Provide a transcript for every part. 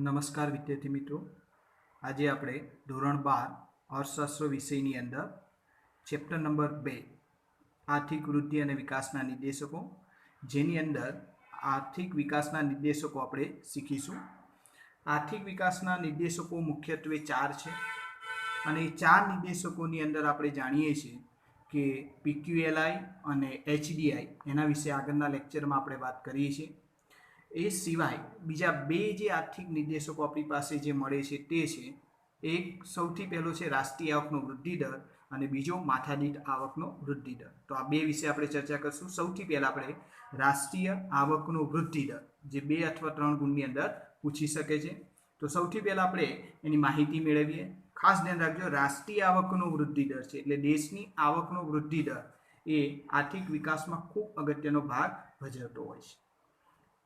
નમસ્કાર વિદ્યાર્થી મિત્રો, આજે આપણે ધોરણ 12 અર્થશાસ્ત્ર વિષયની અંદર ચેપ્ટર નંબર 2 આર્થિક વૃદ્ધિ અને વિકાસના નિર્દેશકો, જેની અંદર આર્થિક વિકાસના નિર્દેશકો આપણે શીખીશું. આર્થિક વિકાસના નિર્દેશકો મુખ્યત્વે 4 છે અને એ 4 નિર્દેશકોની અંદર આપણે જાણીએ છીએ કે PQLI અને HDI એના વિશે આગળના લેક્ચરમાં આપણે વાત કરીએ છીએ. એ સિવાય બીજા બે જે આર્થિક નિર્દેશકો આપણી પાસે જે મળે છે તે છે, એક સૌથી પહેલો છે રાષ્ટ્રીય આવકનો વૃદ્ધિ દર અને બીજો માથાદીઠ આવકનો વૃદ્ધિ દર. તો આ બે વિશે આપણે ચર્ચા કરીશું. સૌથી પહેલાં આપણે રાષ્ટ્રીય આવકનો વૃદ્ધિ દર, જે 2 અથવા 3 ગુણની અંદર પૂછી શકે છે. તો સૌથી પહેલાં આપણે એની માહિતી મેળવીએ. ખાસ ધ્યાન રાખજો, રાષ્ટ્રીય આવકનો વૃદ્ધિ દર છે એટલે દેશની આવકનો વૃદ્ધિ દર એ આર્થિક વિકાસમાં ખૂબ અગત્યનો ભાગ ભજવતો હોય છે.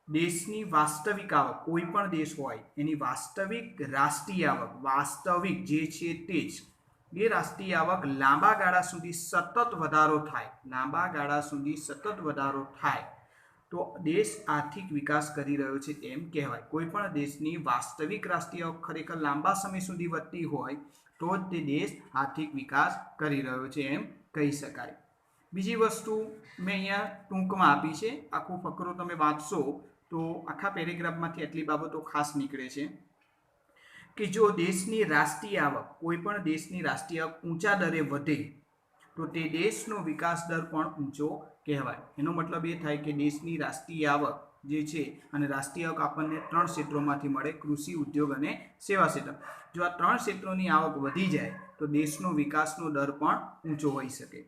દેશની વાસ્તવિક આવક, કોઈ પણ દેશ હોય એની વાસ્તવિક રાષ્ટ્રીય આવક, વાસ્તવિક જે છે તે જ, એ રાષ્ટ્રીય આવક લાંબા ગાળા સુધી સતત વધારો થાય, લાંબા ગાળા સુધી સતત વધારો થાય તો દેશ આર્થિક વિકાસ કરી રહ્યો છે તેમ કહેવાય. કોઈ પણ દેશની વાસ્તવિક રાષ્ટ્રીય આવક ખરેખર લાંબા સમય સુધી વધતી હોય તો જ તે દેશ આર્થિક વિકાસ કરી રહ્યો છે એમ કહી શકાય. બીજી વસ્તુ મેં અહીંયા ટૂંકમાં આપી છે. આખો ફકરો તમે વાંચશો તો આખા પેરેગ્રાફમાંથી એટલી બાબતો ખાસ નીકળે છે કે જો દેશની રાષ્ટ્રીય આવક, કોઈ પણ દેશની રાષ્ટ્રીય આવક ઊંચા દરે વધે તો તે દેશનો વિકાસ દર પણ ઊંચો કહેવાય. એનો મતલબ એ થાય કે દેશની રાષ્ટ્રીય આવક જે છે, અને રાષ્ટ્રીય આવક આપણને 3 ક્ષેત્રોમાંથી મળે: કૃષિ, ઉદ્યોગ અને સેવા ક્ષેત્ર. જો આ 3 ક્ષેત્રોની આવક વધી જાય તો દેશનો વિકાસનો દર પણ ઊંચો હોઈ શકે.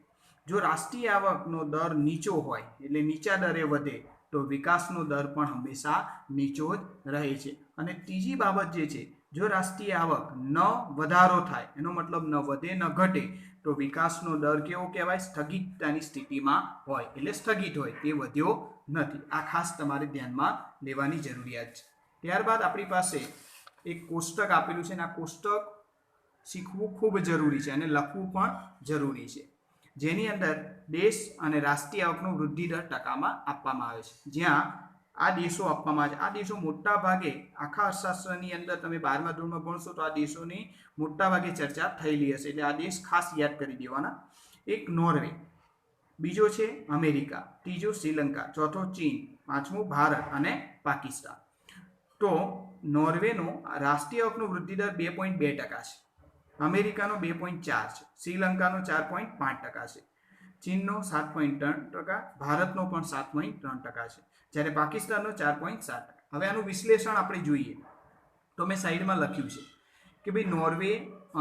જો રાષ્ટ્રીય આવકનો દર નીચો હોય એટલે નીચા દરે વધે તો વિકાસનો દર પણ હંમેશા નીચો જ રહે છે. અને ત્રીજી બાબત જે છે, જો રાષ્ટ્રીય આવક ન વધારો થાય, એનો મતલબ ન વધે ન ઘટે, તો વિકાસનો દર કેવો કહેવાય? સ્થગિતતાની સ્થિતિમાં હોય, એટલે સ્થગિત હોય, તે વધ્યો નથી. આ ખાસ તમારે ધ્યાનમાં લેવાની જરૂરિયાત છે. ત્યારબાદ આપણી પાસે એક કોષ્ટક આપેલું છે અને આ કોષ્ટક શીખવું ખૂબ જરૂરી છે અને લખવું પણ જરૂરી છે, જેની અંદર દેશ અને રાષ્ટ્રીય આવકનો વૃદ્ધિ દર ટકામાં આપવામાં આવે છે. જ્યાં આ દેશો આપવામાં આવે છે, આ દેશો મોટા ભાગે આખા અર્થશાસ્ત્રની અંદર તમે 12મા ધોરણમાં ભણશો તો આ દેશોની મોટા ભાગે ચર્ચા થયેલી હશે, એટલે આ દેશ ખાસ યાદ કરી દેવાના. એક નોર્વે, બીજો છે અમેરિકા, ત્રીજો શ્રીલંકા, ચોથો ચીન, પાંચમો ભારત અને પાકિસ્તાન. તો નોર્વેનો રાષ્ટ્રીય આવકનો વૃદ્ધિ દર 2.2% છે, અમેરિકાનો 2.4 છે, શ્રીલંકાનો 4.5% છે, ચીનનો 7.3%, ભારતનો પણ 7.3% છે, જ્યારે પાકિસ્તાનનો 4.7%. હવે આનું વિશ્લેષણ આપણે જોઈએ તો મેં સાઈડમાં લખ્યું છે કે ભાઈ નોર્વે,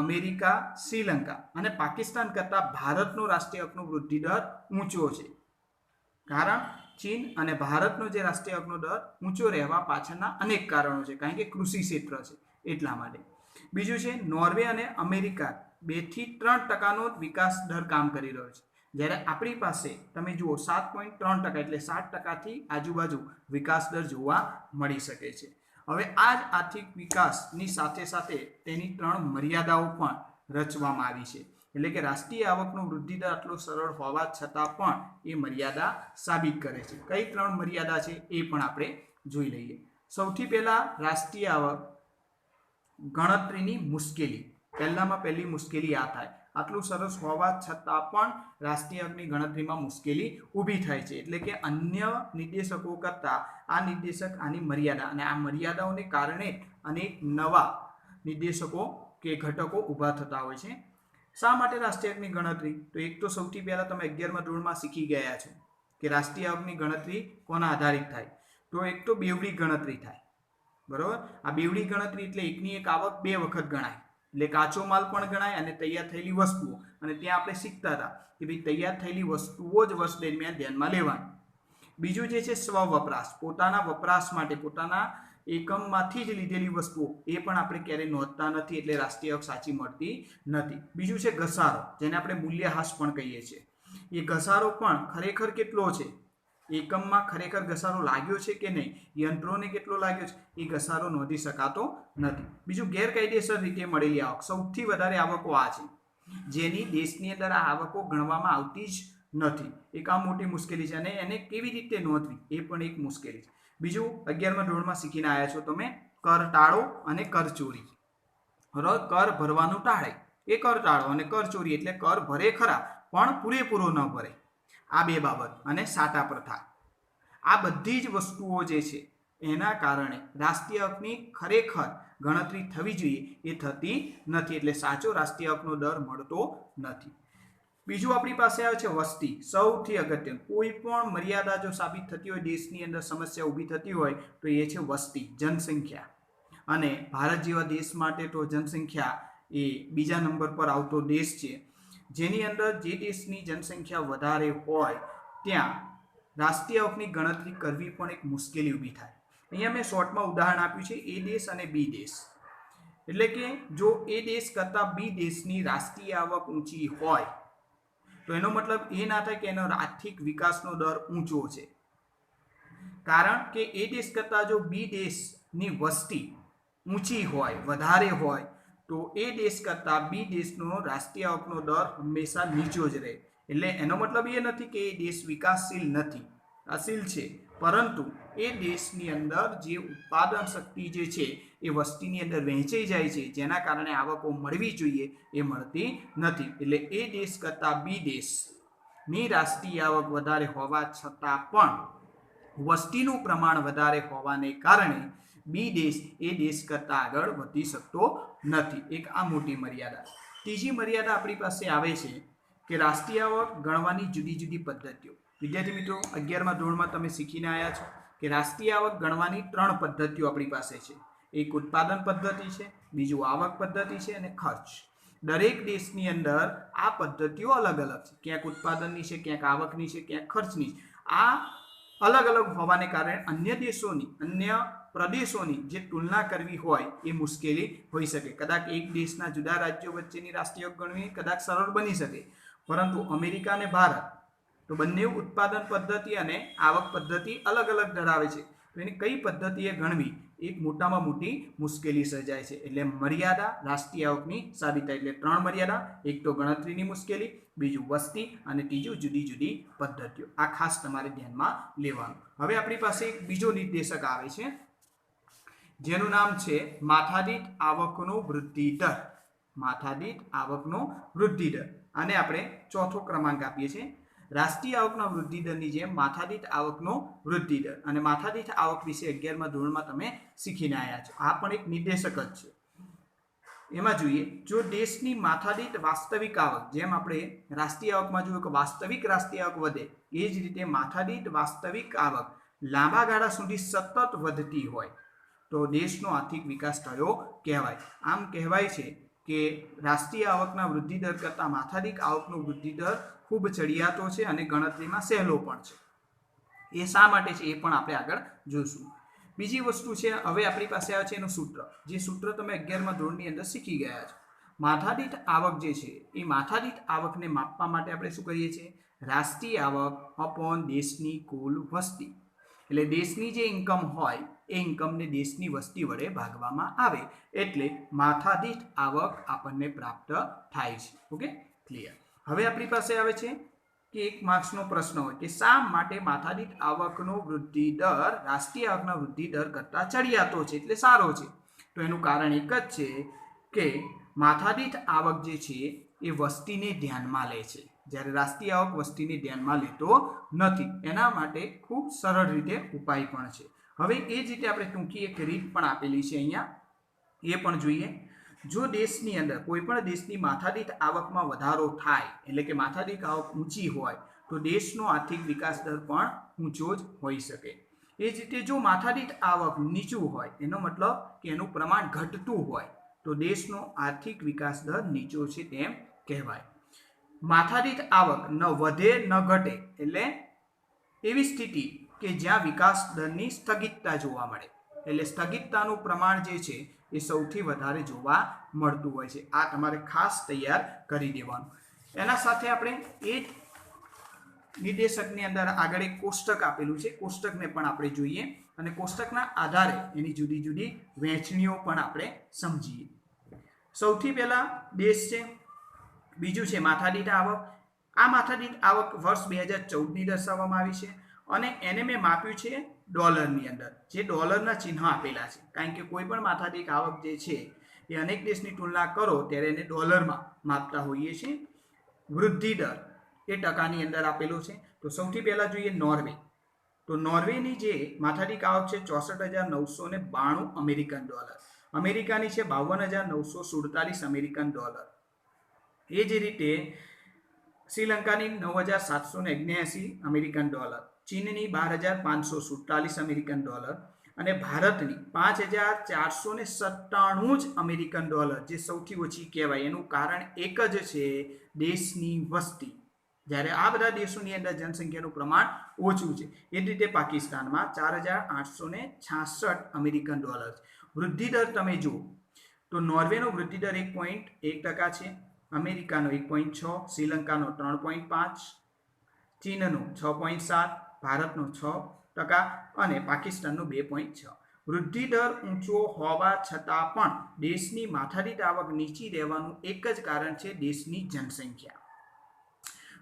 અમેરિકા, શ્રીલંકા અને પાકિસ્તાન કરતાં ભારતનો રાષ્ટ્રીય આવકનો વૃદ્ધિ દર ઊંચો છે. કારણ ચીન અને ભારતનો જે રાષ્ટ્રીય આવકનો દર ઊંચો રહેવા પાછળના અનેક કારણો છે, કારણ કે કૃષિ ક્ષેત્ર છે એટલા માટે. બીજું છે નોર્વે અને અમેરિકા 2 થી 3%નો વિકાસ દર કામ કરી રહ્યો છે, જ્યારે આપણી પાસે તમે જુઓ 7.3%, એટલે 60%થી આજુબાજુ વિકાસ દર જોવા મળી શકે છે. હવે આ જ આર્થિક વિકાસની સાથે સાથે તેની 3 મર્યાદાઓ પણ રચવામાં આવી છે, એટલે કે રાષ્ટ્રીય આવકનો વૃદ્ધિ દર આટલો સરળ હોવા છતાં પણ એ મર્યાદા સાબિત કરે છે. કઈ 3 મર્યાદા છે એ પણ આપણે જોઈ લઈએ. સૌથી પહેલા રાષ્ટ્રીય આવક ગણતરીની મુશ્કેલી. પહેલામાં પહેલી મુશ્કેલી આ થાય, આટલું સરસ હોવા છતાં પણ રાષ્ટ્રીય આવકની ગણતરીમાં મુશ્કેલી ઊભી થાય છે, એટલે કે અન્ય નિર્દેશકો કરતાં આ નિર્દેશક, આની મર્યાદા, અને આ મર્યાદાઓને કારણે અનેક નવા નિર્દેશકો કે ઘટકો ઊભા થતા હોય છે. શા માટે રાષ્ટ્રીય આવકની ગણતરી? તો એક તો સૌથી પહેલાં તમે 11મા ધોરણમાં શીખી ગયા છો કે રાષ્ટ્રીય આવકની ગણતરી કોના આધારિત થાય? તો એક તો બેવડી ગણતરી થાય, બરોબર. આ બેવડી ગણતરી એટલે એકની એક આવક 2 વખત ગણાય, એટલે કાચો માલ પણ ગણાય અને તૈયાર થયેલી વસ્તુઓ. અને ત્યાં આપણે શીખતા હતા કે ભાઈ તૈયાર થયેલી વસ્તુઓ જ વર્ષ દરમિયાન ધ્યાનમાં લેવાની. બીજું જે છે સ્વ વપરાશ, પોતાના વપરાશ માટે, પોતાના એકમમાંથી જ લીધેલી વસ્તુઓ, એ પણ આપણે ક્યારેય નોંધતા નથી, એટલે રાષ્ટ્રીય આવક સાચી મળતી નથી. બીજું છે ઘસારો, જેને આપણે મૂલ્યહ્રાસ પણ કહીએ છીએ. એ ઘસારો પણ ખરેખર કેટલો છે, એકમમાં ખરેખર ઘસારો લાગ્યો છે કે નહીં, યંત્રોને કેટલો લાગ્યો છે, એ ઘસારો નોંધી શકાતો નથી. બીજું ગેરકાયદેસર રીતે મળેલી આવક. સૌથી વધારે આવકો આ છે જેની દેશની અંદર આ આવકો ગણવામાં આવતી જ નથી. એક આ મોટી મુશ્કેલી છે અને એને કેવી રીતે નોંધવી એ પણ એક મુશ્કેલી છે. બીજું 11મા ધોરણમાં શીખીને આવ્યા છો તમે કર ટાળો અને કર ચોરી. કર ભરવાનું ટાળે એ કર ટાળો, અને કર ચોરી એટલે કર ભરે ખરા પણ પૂરેપૂરો ન ભરે. આ બે બાબત અને સાટા પ્રથા, આ બધી જ વસ્તુઓ જે છે એના કારણે રાષ્ટ્રીય હકની ખરેખર ગણતરી થવી જોઈએ એ થતી નથી, એટલે સાચો રાષ્ટ્રીય હકનો દર મળતો નથી. બીજું આપણી પાસે આવે છે વસ્તી. સૌથી અગત્યનું, કોઈ પણ મર્યાદા જો સાબિત થતી હોય, દેશની અંદર સમસ્યા ઊભી થતી હોય તો એ છે વસ્તી, જનસંખ્યા. અને ભારત જેવા દેશ માટે તો જનસંખ્યા એ બીજા નંબર પર આવતો દેશ છે, જેની અંદર જે દેશની જનસંખ્યા વધારે હોય ત્યાં રાષ્ટ્રીય હકની ગણતરી કરવી પણ એક મુશ્કેલી ઊભી થાય. અહીંયા મેં શોર્ટમાં ઉદાહરણ આપ્યું છે એ દેશ અને બી દેશ. એટલે કે જો એ દેશ કરતાં બી દેશની રાષ્ટ્રીય આવક ઊંચી હોય તો એનો મતલબ એ ના થાય કે એનો આર્થિક વિકાસનો દર ઊંચો છે, કારણ કે એ દેશ કરતાં જો બી દેશની વસ્તી ઊંચી હોય, વધારે હોય, તો એ દેશ કરતાં બી દેશનો રાષ્ટ્રીય આવકનો દર હંમેશા નીચો જ રહે. એટલે એનો મતલબ એ નથી કે એ દેશ વિકાસશીલ નથી, વિકાસશીલ છે, પરંતુ એ દેશની અંદર જે ઉત્પાદન શક્તિ જે છે એ વસ્તીની અંદર વહેંચાઈ જાય છે, જેના કારણે આવકો મળવી જોઈએ એ મળતી નથી. એટલે એ દેશ કરતાં બી દેશની રાષ્ટ્રીય આવક વધારે હોવા છતાં પણ વસ્તીનું પ્રમાણ વધારે હોવાને કારણે બી દેશ એ દેશ કરતાં આગળ વધી શકતો નથી. એક આ મોટી મર્યાદા. ત્રીજી મર્યાદા આપણી પાસે આવે છે કે રાષ્ટ્રીય આવક ગણવાની જુદી જુદી પદ્ધતિઓ. વિદ્યાર્થી મિત્રો, 11મા ધોરણમાં તમે શીખીને આવ્યા છો કે રાષ્ટ્રીય આવક ગણવાની 3 પદ્ધતિઓ આપણી પાસે છે. એક ઉત્પાદન પદ્ધતિ છે, બીજું આવક પદ્ધતિ છે, અને ખર્ચ. દરેક દેશની અંદર આ પદ્ધતિઓ અલગ અલગ છે, ક્યાંક ઉત્પાદનની છે, ક્યાંક આવકની છે, ક્યાંક ખર્ચની છે. આ અલગ અલગ હોવાને કારણે અન્ય દેશોની, અન્ય પ્રદેશોની જે તુલના કરવી હોય એ મુશ્કેલી હોઈ શકે. કદાચ એક દેશના જુદા રાજ્યો વચ્ચેની રાષ્ટ્રીય આવક ગણવી કદાચ સરળ બની શકે, પરંતુ અમેરિકા અને ભારત તો બંને ઉત્પાદન પદ્ધતિ અને આવક પદ્ધતિ અલગ અલગ ધરાવે છે. તો એની કઈ પદ્ધતિએ ગણવી એક મોટામાં મોટી મુશ્કેલી સર્જાય છે. એટલે મર્યાદા રાષ્ટ્રીય આવકની સાબિત થાય એટલે 3 મર્યાદા. એક તો ગણતરીની મુશ્કેલી, બીજું વસ્તી, અને ત્રીજું જુદી જુદી પદ્ધતિઓ. આ ખાસ તમારે ધ્યાનમાં લેવાનું. હવે આપણી પાસે એક બીજો નિર્દેશક આવે છે જેનું નામ છે માથાદીઠ આવકનો વૃદ્ધિ દર. માથાદીઠ આવકનો વૃદ્ધિ દર. આને આપણે ચોથો ક્રમાંક આપીએ છીએ. રાષ્ટ્રીય આવકના વૃદ્ધિ દરની જેમ માથાદીઠ આવકનો વૃદ્ધિ દર. અને માથાદીઠ આવક વિશે 11મા ધોરણમાં તમે શીખીને આવ્યા છો. આ પણ એક નિર્દેશક જ છે. એમાં જોઈએ, જો દેશની માથાદીઠ વાસ્તવિક આવક, જેમ આપણે રાષ્ટ્રીય આવકમાં જોયું કે વાસ્તવિક રાષ્ટ્રીય આવક વધે, એ જ રીતે માથાદીઠ વાસ્તવિક આવક લાંબા ગાળા સુધી સતત વધતી હોય તો દેશનો આર્થિક વિકાસ થયો કહેવાય. આમ કહેવાય છે કે રાષ્ટ્રીય આવકના વૃદ્ધિ દર કરતાં માથાદીઠ આવકનો વૃદ્ધિ દર ખૂબ ચડિયાતો છે અને ગણતરીમાં સહેલો પણ છે. એ શા માટે છે એ પણ આપણે આગળ જોઈશું. બીજી વસ્તુ છે, હવે આપણી પાસે આવે છે એનું સૂત્ર, જે સૂત્ર તમે 11મા ધોરણની અંદર શીખી ગયા છો. માથાદીઠ આવક જે છે એ માથાદીઠ આવકને માપવા માટે આપણે શું કરીએ છીએ? રાષ્ટ્રીય આવક અપોન દેશની કુલ વસ્તી. એટલે દેશની જે ઇન્કમ હોય એ ઇન્કમને દેશની વસ્તી વડે ભાગવામાં આવે, એટલે માથાદીઠ આવક આપણને પ્રાપ્ત થાય છે. Okay, clear. હવે આપણી પાસે આવે છે કે એક માર્ક્સનો પ્રશ્ન હોય કે શા માટે માથાદીઠ આવકનો વૃદ્ધિ દર રાષ્ટ્રીય આવકના વૃદ્ધિ દર કરતાં ચડિયાતો છે, એટલે સારો છે. તો એનું કારણ એક જ છે કે માથાદીઠ આવક જે છે એ વસ્તીને ધ્યાનમાં લે છે, જ્યારે રાષ્ટ્રીય આવક વસ્તીને ધ્યાનમાં લેતો નથી. એના માટે ખૂબ સરળ રીતે ઉપાય પણ છે. હવે એ જ રીતે આપણે ટૂંકી એક રીત પણ આપેલી છે અહીંયા, એ પણ જોઈએ. જો દેશની અંદર કોઈ પણ દેશની માથાદીઠ આવકમાં વધારો થાય, એટલે કે માથાદીઠ આવક ઊંચી હોય, તો દેશનો આર્થિક વિકાસ દર પણ ઊંચો જ હોઈ શકે. એ જ રીતે જો માથાદીઠ આવક નીચું હોય, એનો મતલબ કે એનું પ્રમાણ ઘટતું હોય, તો દેશનો આર્થિક વિકાસ દર નીચો છે તેમ કહેવાય. માથાદીઠ આવક ન વધે ન ઘટે, એટલે એવી સ્થિતિ કે જ્યાં વિકાસ દરની સ્થગિતતા જોવા મળે. એટલે સ્થગિતતાનું પ્રમાણ જે છે એ સૌથી વધારે જોવા મળતું હોય છે. આ તમારે ખાસ તૈયાર કરી દેવાનું. એના સાથે આપણે એ જ નિર્દેશકની અંદર આગળ એક કોષ્ટક આપેલું છે, કોષ્ટકને પણ આપણે જોઈએ અને કોષ્ટકના આધારે એની જુદી જુદી વહેંચણીઓ પણ આપણે સમજીએ. સૌથી પહેલા દેશ છે, બીજું છે માથાદીઠ આવક. આ માથાદીઠ આવક વર્ષ 2014ની દર્શાવવામાં આવી છે અને એને મેં માપ્યું છે ડોલરની અંદર, જે ડોલરના ચિહ્ન આપેલા છે, કારણ કે કોઈ પણ માથાદીઠ આવક જે છે એ અનેક દેશની તુલના કરો ત્યારે એને ડોલરમાં માપતા હોઈએ છીએ. વૃદ્ધિ દર એ ટકાની અંદર આપેલો છે. તો સૌથી પહેલા જોઈએ નોર્વે. તો નોર્વેની જે માથાદીઠ આવક છે 64,992 અમેરિકન ડોલર. અમેરિકાની છે 52,947 અમેરિકન ડોલર. એ જ રીતે શ્રીલંકાની 9,779 અમેરિકન ડોલર, ચીનની 12,547 અમેરિકન ડોલર અને ભારતની 5,497 જ અમેરિકન ડોલર, જે સૌથી ઓછી કહેવાય. એનું કારણ એક જ છે, દેશની વસ્તી. જ્યારે આ બધા દેશોની અંદર જનસંખ્યાનું પ્રમાણ ઓછું છે. એ જ રીતે પાકિસ્તાનમાં 4,866 અમેરિકન ડોલર. વૃદ્ધિ દર તમે જુઓ તો નોર્વેનો વૃદ્ધિ દર 1.1% છે, અમેરિકાનો 1.6, શ્રીલંકાનો 3.5, ચીનનો 6.7, ભારતનો 6% અને પાકિસ્તાનનો 2.6. વૃદ્ધિ દર ઊંચો હોવા છતાં પણ દેશની માથાદીઠ આવક નીચી રહેવાનું એક જ કારણ છે, દેશની જનસંખ્યા.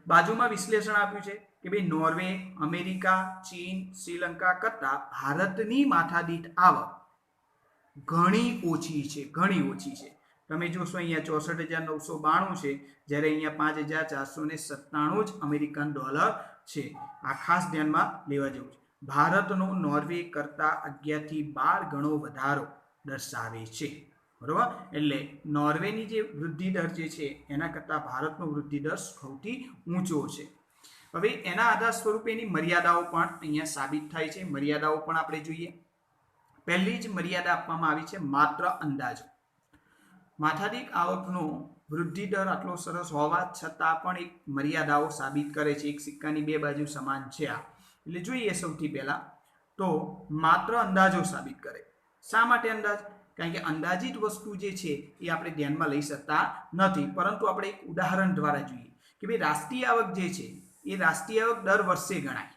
બાજુમાં વિશ્લેષણ આપ્યું છે કે ભાઈ નોર્વે, અમેરિકા, ચીન, શ્રીલંકા કરતાં ભારતની માથાદીઠ આવક ઘણી ઓછી છે. તમે જોશો અહીંયા 64,992 છે, જ્યારે અહીંયા 5,497 જ અમેરિકન ડોલર છે. આ ખાસ ધ્યાનમાં લેવા જેવું છે. ભારતનો નોર્વે કરતાં 11 થી 12 ગણો વધારો દર્શાવે છે. બરોબર, એટલે નોર્વેની જે વૃદ્ધિ દર જે છે એના કરતાં ભારતનો વૃદ્ધિ દર સૌથી ઊંચો છે. હવે એના આધાર સ્વરૂપે એની મર્યાદાઓ પણ અહીંયા સાબિત થાય છે. મર્યાદાઓ પણ આપણે જોઈએ. પહેલી જ મર્યાદા આપવામાં આવી છે માત્ર અંદાજો. માથાદીઠ આવકનો વૃદ્ધિ દર આટલો સરસ હોવા છતાં પણ એક મર્યાદાઓ સાબિત કરે છે. એક સિક્કાની બે બાજુ સમાન છે આ. એટલે જોઈએ સૌથી પહેલા તો માત્ર અંદાજો સાબિત કરે. શા માટે અંદાજ? કારણ કે અંદાજિત વસ્તુ જે છે એ આપણે ધ્યાનમાં લઈ શકતા નથી, પરંતુ આપણે એક ઉદાહરણ દ્વારા જોઈએ કે ભાઈ રાષ્ટ્રીય આવક જે છે એ રાષ્ટ્રીય આવક દર વર્ષે ગણાય.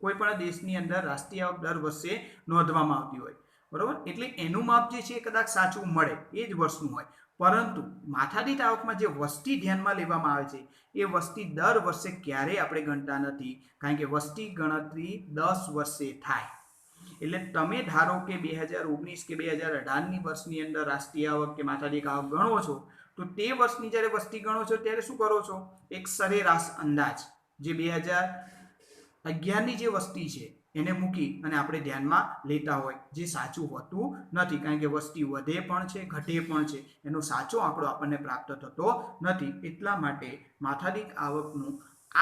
કોઈ પણ દેશની અંદર રાષ્ટ્રીય આવક દર વર્ષે નોંધવામાં આવતી હોય, બરોબર, એટલે એનું માપ જે છે એ કદાચ સાચું મળે, એ જ વર્ષનું હોય, પરંતુ માથાદીઠ આવકમાં જે વસ્તી ધ્યાનમાં લેવામાં આવે છે એ વસ્તી દર વર્ષે ક્યારેય આપણે ગણતા નથી, કારણ કે વસ્તી ગણતરી 10 વર્ષે થાય. એટલે તમે ધારો કે 2019 કે 2018ની વર્ષની અંદર રાષ્ટ્રીય આવક કે માથાદીઠ આવક ગણો છો, તો તે વર્ષની જ્યારે વસ્તી ગણો છો ત્યારે શું કરો છો? એક સરેરાશ અંદાજ, જે 2011ની જે વસ્તી છે એને મૂકી અને આપણે ધ્યાનમાં લેતા હોય, જે સાચું હોતું નથી, કારણ કે વસ્તી વધે પણ છે, ઘટે પણ છે, એનો સાચો આંકડો આપણને પ્રાપ્ત થતો નથી. એટલા માટે માથાદીઠ આવકનું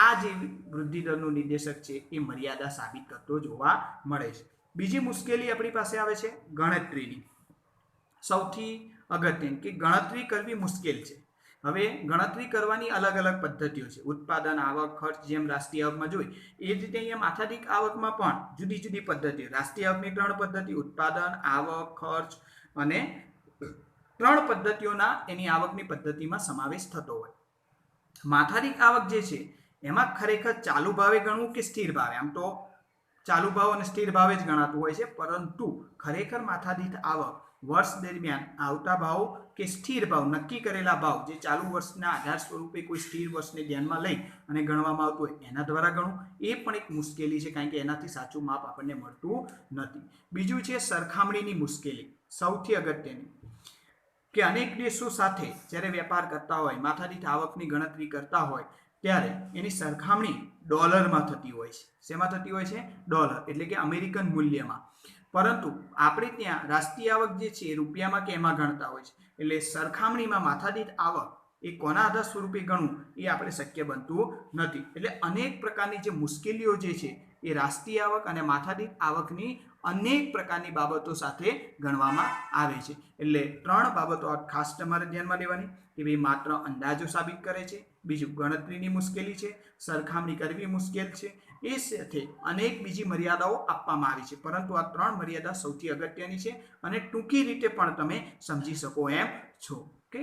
આ જે વૃદ્ધિ દરનું નિર્દેશક છે એ મર્યાદા સાબિત કરતો જોવા મળે છે. બીજી મુશ્કેલી આપણી પાસે આવે છે ગણતરીની. સૌથી અગત્યની કે ગણતરી કરવી મુશ્કેલ છે. હવે ગણતરી કરવાની અલગ અલગ પદ્ધતિઓ છે. ઉત્પાદન, આવક, ખર્ચ, જેમ રાષ્ટ્રીય આવકમાં જોઈ એ જ રીતે અહીંયા માથાદીઠ આવકમાં પણ જુદી જુદી પદ્ધતિઓ. રાષ્ટ્રીય આવકની 3 પદ્ધતિ, ઉત્પાદન, આવક, ખર્ચ, અને 3 પદ્ધતિઓના એની આવકની પદ્ધતિમાં સમાવેશ થતો હોય. માથાદીઠ આવક જે છે એમાં ખરેખર ચાલુ ભાવે ગણવું કે સ્થિર ભાવે? આમ તો ચાલુ ભાવ અને સ્થિર ભાવે જ ગણાતું હોય છે, પરંતુ ખરેખર માથાદીઠ આવક વર્ષ દરમિયાન આવતા ભાવ કે સ્થિર ભાવ, નક્કી કરેલા ભાવ, જે ચાલુ વર્ષના આધાર સ્વરૂપે કોઈ સ્થિર વર્ષને ધ્યાનમાં લઈ અને ગણવામાં આવતું હોય એના દ્વારા ગણવું, એ પણ એક મુશ્કેલી છે, કારણ કે એનાથી સાચું માપ આપણને મળતું નથી. બીજું છે સરખામણીની મુશ્કેલી. સૌથી અગત્યની કે અનેક દેશો સાથે જ્યારે વેપાર કરતા હોય, માથાદીઠ આવકની ગણતરી કરતા હોય ત્યારે એની સરખામણી ડોલરમાં થતી હોય છે. શેમાં થતી હોય છે? ડોલર, એટલે કે અમેરિકન મૂલ્યમાં. પરંતુ આપણે ત્યાં રાષ્ટ્રીય આવક જે છે એ રૂપિયામાં કે એમાં ગણતા હોય છે. એટલે સરખામણીમાં માથાદીઠ આવક એ કોના આધાર સ્વરૂપે ગણવું એ આપણે શક્ય બનતું નથી. એટલે અનેક પ્રકારની જે મુશ્કેલીઓ જે છે એ રાષ્ટ્રીય આવક અને માથાદીઠ આવકની અનેક પ્રકારની બાબતો સાથે ગણવામાં આવે છે. એટલે 3 બાબતો ખાસ તમારે ધ્યાનમાં લેવાની કે ભાઈ માત્ર અંદાજો સાબિત કરે છે, બીજું ગણતરીની મુશ્કેલી છે, સરખામણી કરવી મુશ્કેલ છે, એ સાથે અનેક બીજી મર્યાદાઓ આપવામાં આવી છે, પરંતુ આ 3 મર્યાદા સૌથી અગત્યની છે અને ટૂંકી રીતે પણ તમે સમજી શકો એમ છો. ઓકે.